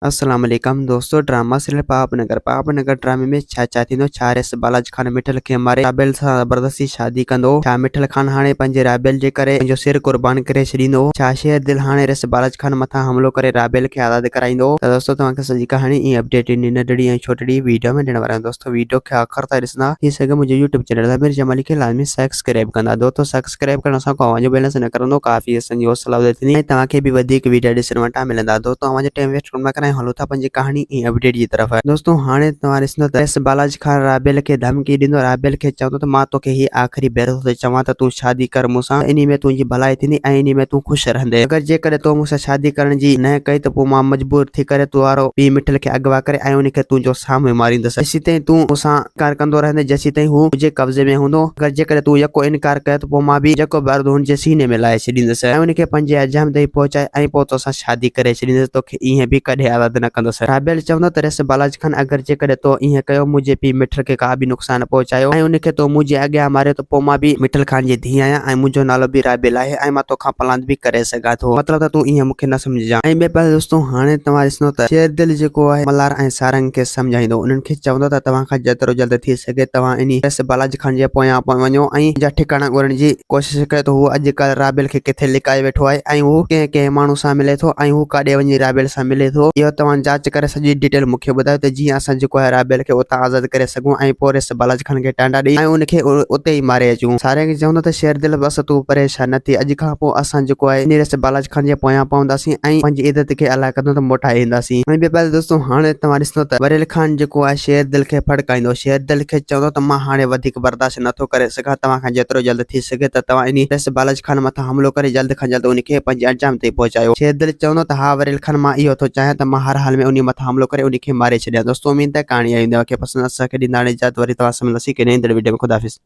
अस्सलाम वालेकुम दोस्तों। ड्रामा सीरियल पापनगर ड्रामे में छा थींदो। छा रेस बालाजी खान मिठल खे मारे राबेल सां ज़बरदस्ती शादी कंदो। छा मिठल खान हाणे पंहिंजे राबेल जे करे पंहिंजो सिर कुर्बान करे छॾींदो। छा शेर दिल हाणे रेस बालाजी खान मथां हमलो करे राबेल खे आज़ाद कराईंदो। त दोस्तों तव्हांखे सॼी कहाणी ईअं अपडेट इन नंढड़ी ऐं छोटड़ी वीडियो में ॾियण वारा आहियूं। दोस्तों वीडियो खे आख़िर ताईं ॾिसंदा थी सघे मुंहिंजे यूट्यूब चैनल अमीर जमाली खे लाज़मी सब्सक्राइब कंदा। दोस्तों सब्सक्राइब करण सां को अवांजो बैलेंस न करंदो काफ़ी असांजी हौसला वधंदी ऐं तव्हांखे बि वधीक वीडियो ॾिसण वटां मिलंदा। दोस्तों अवांजो टाइम वेस्ट न कराए हलो था पंहिंजी कहानी ई अपडेट की तरफ है। दोस्तों हाणे तव्हां ॾिसंदो त एस बालाजी खान राबेल खे धमकी ॾींदो। राबेल खे चवंदो त मां तोखे ही आख़िरी भेरो थो चवां त तूं शादी कर मूंसां, इन में तुंहिंजी भलाई थींदी ऐं इन में तूं ख़ुशि रहंदे। अगरि जेकॾहिं तो मूंसां शादी करण जी न कई त पोइ मां मजबूर थी करे तूं वारो ॿी मिठल खे अगवा करे ऐं उनखे तुंहिंजो साम्हूं मारींदुसि। जेसीं ताईं तूं मूंसां इनकार कंदो रहंदे, जेसीं ताईं हू मुंहिंजे कब्ज़े में हूंदो। अगरि जेकॾहिं तूं यको इनकार कयो त पोइ मां बि जेको बर्द हुनजे सीने में लाहे छॾींदुसि ऐं उनखे पंहिंजे अंजाम ताईं पहुचाए ऐं पोइ तोसां शादी करे छॾींदुसि। तोखे ईअं बि कॾहिं आज़ादु न कंदुसि। राबेल चवंदो त रेस बालाजी खान अगरि जेकॾहिं तो ईअं कयो मुंहिंजे पीउ मिठल खे का बि नुक़सान पहुचायो ऐं उनखे तो मुंहिंजे अॻियां मारियो त पोइ मां बि मिठल खान जी धीउ आहियां ऐं मुंहिंजो नालो बि राबेल आहे ऐं मां तोखां पलांद बि करे सघां थो। मतिलबु त तूं ईअं मूंखे न सम्झजां। ऐं ॿिए पासे दोस्तों हाणे तव्हां ॾिसंदो त शेर दिल जेको आहे मल्हार ऐं सारंग खे सम्झाईंदो। उन्हनि खे चवंदो त तव्हां खां जेतिरो जल्द थी सघे तव्हां इन रेस बालाजी खान जे पोयां वञो ऐं जा ठिकाना ॻोल्हण जी कोशिशि कयो त हू अॼुकल्ह राबेल खे किथे लिकाए वेठो आहे ऐं हू कंहिं कंहिं माण्हू सां मिले थो ऐं हू काॾे वञी राबेल सां मिले थो। इहो तव्हां जांच करे सॼी डिटेल मूंखे ॿुधायो त जीअं असां जेको आहे राबेल खे उतां आज़ादु करे सघूं ऐं पोइ रेस बालाजी खान खे टांडा ॾेई ऐं उनखे उते ई मारे अचूं। सारे खे चवंदो त शेर दिल बसि तूं परेशान न थी, अॼु खां पोइ असां जेको आहे इन रेस बालाजी खान जे पोयां पवंदासीं ऐं पंहिंजी इज़त खे अलाए कदों त मोटाए ईंदासीं। ऐं ॿिए पासे दोस्तों हाणे तव्हां ॾिसंदो त बरेल खान जेको आहे शेर दिल खे फड़काईंदो। शेर दिल खे चवंदो त मां हाणे वधीक बर्दाश्त नथो करे सघां, तव्हां खां जेतिरो जल्द थी सघे त तव्हां इन रेस बालाजी खान मथां हमलो करे जल्द खां जल्द उनखे पंहिंजे अंजाम ताईं पहुचायो। शेर दिल चवंदो त हा बरेल खान मां इहो थो चाहियां त मां हर हाल में उन मथां हमलो करे उनखे मारे छॾियां। दोस्तों उम्मीद है कहाणी आई हूंदव खे पसंदि। असांखे ॾींदा हाणे इजाज़त, वरी तव्हां सां मिलंदासीं के नई वीडियो में। ख़ुदा हाफ़िज़।